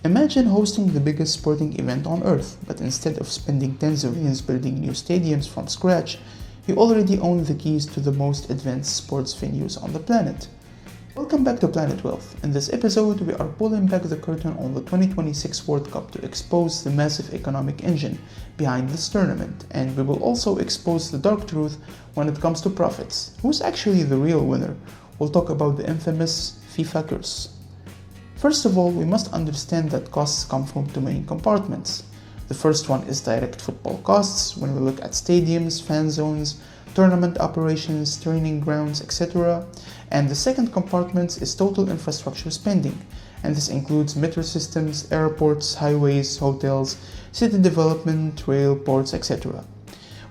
Imagine hosting the biggest sporting event on earth, but instead of spending tens of millions building new stadiums from scratch, you already own the keys to the most advanced sports venues on the planet. Welcome back to Planet Wealth. In this episode, we are pulling back the curtain on the 2026 World Cup to expose the massive economic engine behind this tournament, and we will also expose the dark truth when it comes to profits. Who's actually the real winner? We'll talk about the infamous FIFA curse. First of all, we must understand that costs come from two main compartments. The first one is direct football costs, when we look at stadiums, fan zones, tournament operations, training grounds, etc. And the second compartment is total infrastructure spending, and this includes metro systems, airports, highways, hotels, city development, rail, ports, etc.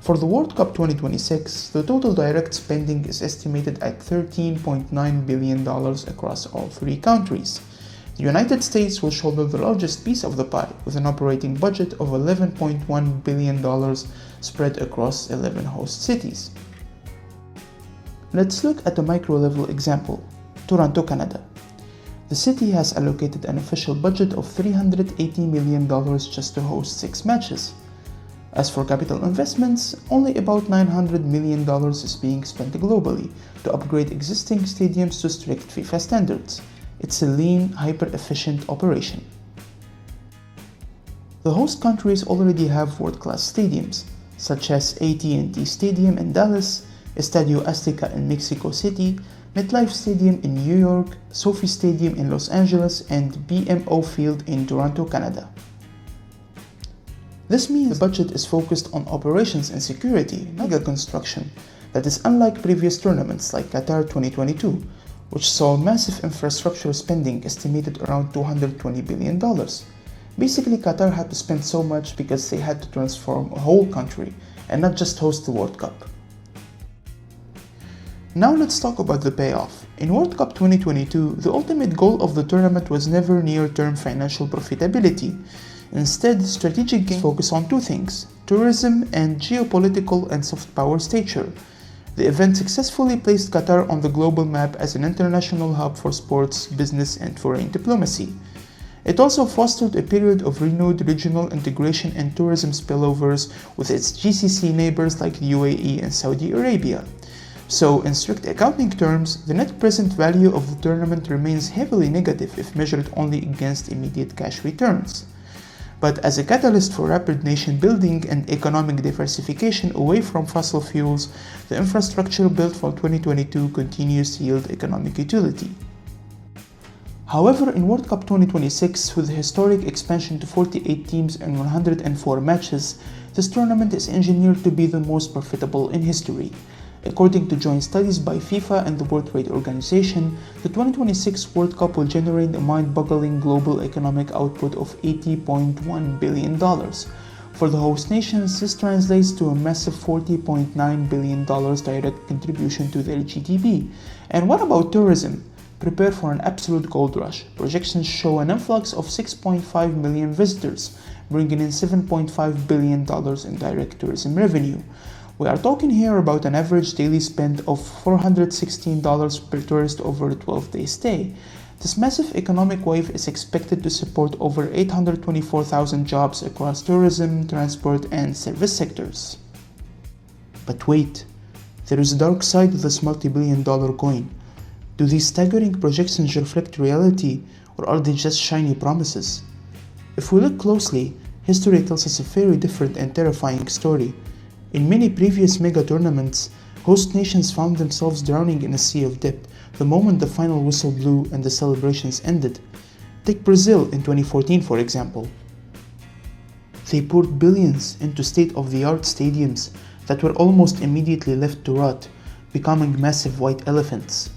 For the World Cup 2026, the total direct spending is estimated at $13.9 billion across all three countries. The United States will shoulder the largest piece of the pie, with an operating budget of $11.1 billion spread across 11 host cities. Let's look at a micro-level example: Toronto, Canada. The city has allocated an official budget of $380 million just to host 6 matches. As for capital investments, only about $900 million is being spent globally to upgrade existing stadiums to strict FIFA standards. It's a lean, hyper-efficient operation. The host countries already have world-class stadiums, such as AT&T Stadium in Dallas, Estadio Azteca in Mexico City, MetLife Stadium in New York, SoFi Stadium in Los Angeles, and BMO Field in Toronto, Canada. This means the budget is focused on operations and security, not mega construction, that is unlike previous tournaments like Qatar 2022, which saw massive infrastructure spending estimated around $220 billion. Basically, Qatar had to spend so much because they had to transform a whole country and not just host the World Cup. Now let's talk about the payoff. In World Cup 2022, the ultimate goal of the tournament was never near-term financial profitability. Instead, strategic gains focus on two things: tourism and geopolitical and soft power stature. The event successfully placed Qatar on the global map as an international hub for sports, business, and foreign diplomacy. It also fostered a period of renewed regional integration and tourism spillovers with its GCC neighbors like the UAE and Saudi Arabia. So, in strict accounting terms, the net present value of the tournament remains heavily negative if measured only against immediate cash returns. But as a catalyst for rapid nation building and economic diversification away from fossil fuels, the infrastructure built for 2022 continues to yield economic utility. However, in World Cup 2026, with the historic expansion to 48 teams and 104 matches, this tournament is engineered to be the most profitable in history. According to joint studies by FIFA and the World Trade Organization, the 2026 World Cup will generate a mind-boggling global economic output of $80.1 billion. For the host nations, this translates to a massive $40.9 billion direct contribution to their GDP. And what about tourism? Prepare for an absolute gold rush. Projections show an influx of 6.5 million visitors, bringing in $7.5 billion in direct tourism revenue. We are talking here about an average daily spend of $416 per tourist over a 12-day stay. This massive economic wave is expected to support over 824,000 jobs across tourism, transport, and service sectors. But wait, there is a dark side of this multi-billion-dollar coin. Do these staggering projections reflect reality, or are they just shiny promises? If we look closely, history tells us a very different and terrifying story. In many previous mega tournaments, host nations found themselves drowning in a sea of debt the moment the final whistle blew and the celebrations ended. Take Brazil in 2014, for example. They poured billions into state-of-the-art stadiums that were almost immediately left to rot, becoming massive white elephants.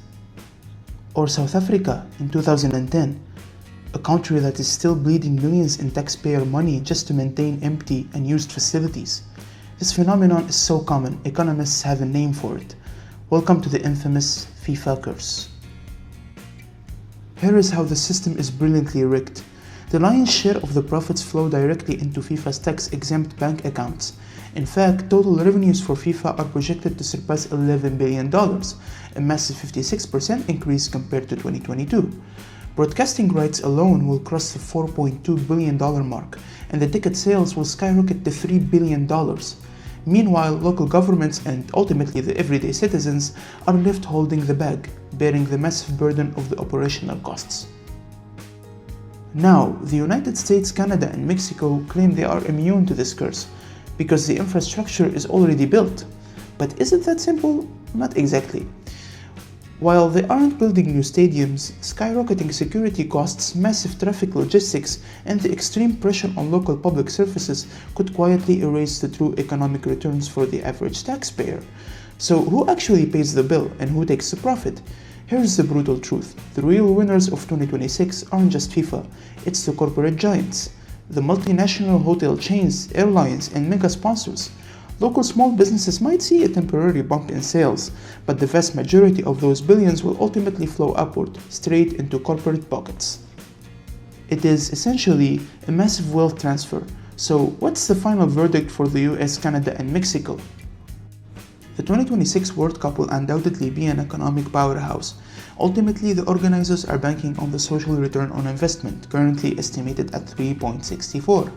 Or South Africa in 2010, a country that is still bleeding millions in taxpayer money just to maintain empty, unused facilities. This phenomenon is so common, economists have a name for it. Welcome to the infamous FIFA curse. Here is how the system is brilliantly rigged. The lion's share of the profits flow directly into FIFA's tax-exempt bank accounts. In fact, total revenues for FIFA are projected to surpass $11 billion, a massive 56% increase compared to 2022. Broadcasting rights alone will cross the $4.2 billion mark, and the ticket sales will skyrocket to $3 billion. Meanwhile, local governments and ultimately the everyday citizens are left holding the bag, bearing the massive burden of the operational costs. Now, the United States, Canada, and Mexico claim they are immune to this curse because the infrastructure is already built. But is it that simple? Not exactly. While they aren't building new stadiums, skyrocketing security costs, massive traffic logistics, and the extreme pressure on local public services could quietly erase the true economic returns for the average taxpayer. So who actually pays the bill and who takes the profit? Here's the brutal truth. The real winners of 2026 aren't just FIFA, it's the corporate giants, the multinational hotel chains, airlines, and mega sponsors. Local small businesses might see a temporary bump in sales, but the vast majority of those billions will ultimately flow upward, straight into corporate pockets. It is essentially a massive wealth transfer. So what's the final verdict for the US, Canada, and Mexico? The 2026 World Cup will undoubtedly be an economic powerhouse. Ultimately, the organizers are banking on the social return on investment, currently estimated at 3.64.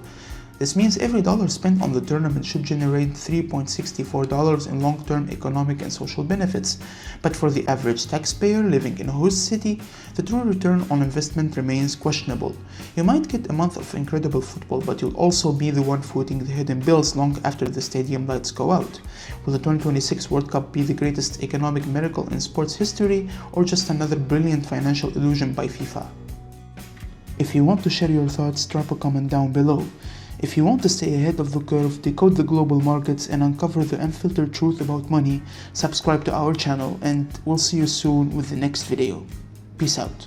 This means every dollar spent on the tournament should generate $3.64 in long-term economic and social benefits. But for the average taxpayer living in a host city, the true return on investment remains questionable. You might get a month of incredible football, but you'll also be the one footing the hidden bills long after the stadium lights go out. Will the 2026 World Cup be the greatest economic miracle in sports history, or just another brilliant financial illusion by FIFA? If you want to share your thoughts, drop a comment down below. If you want to stay ahead of the curve, decode the global markets, and uncover the unfiltered truth about money, subscribe to our channel, and we'll see you soon with the next video. Peace out.